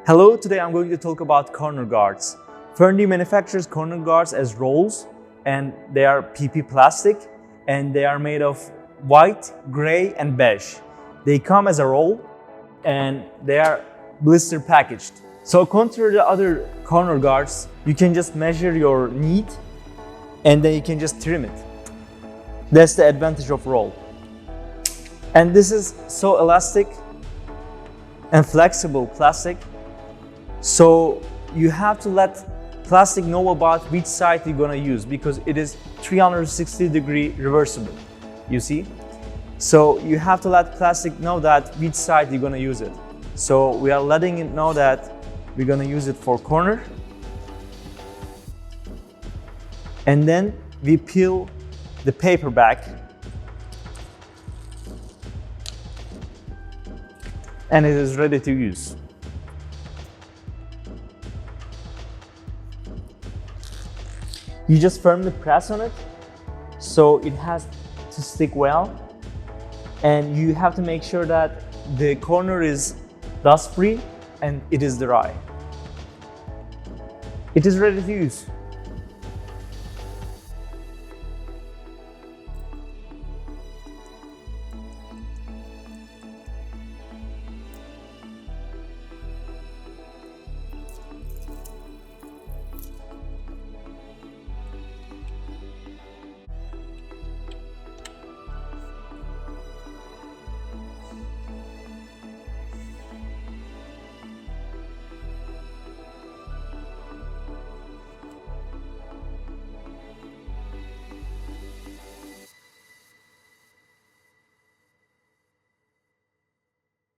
Hello, today I'm going to talk about corner guards. Furndiy manufactures corner guards as rolls, and they are PP plastic, and they are made of white, gray, and beige. They come as a roll, and they are blister packaged. So contrary to other corner guards, you can just measure your need, and then you can just trim it. That's the advantage of roll. And this is so elastic and flexible plastic. So you have to let plastic know about which side you're gonna use, because it is 360-degree reversible, you see? So you have to let plastic know that which side you're gonna use it. So we are letting it know that we're gonna use it for corner. And then we peel the paper back. And it is ready to use. You just firmly press on it, so it has to stick well. And you have to make sure that the corner is dust-free and it is dry. It is ready to use.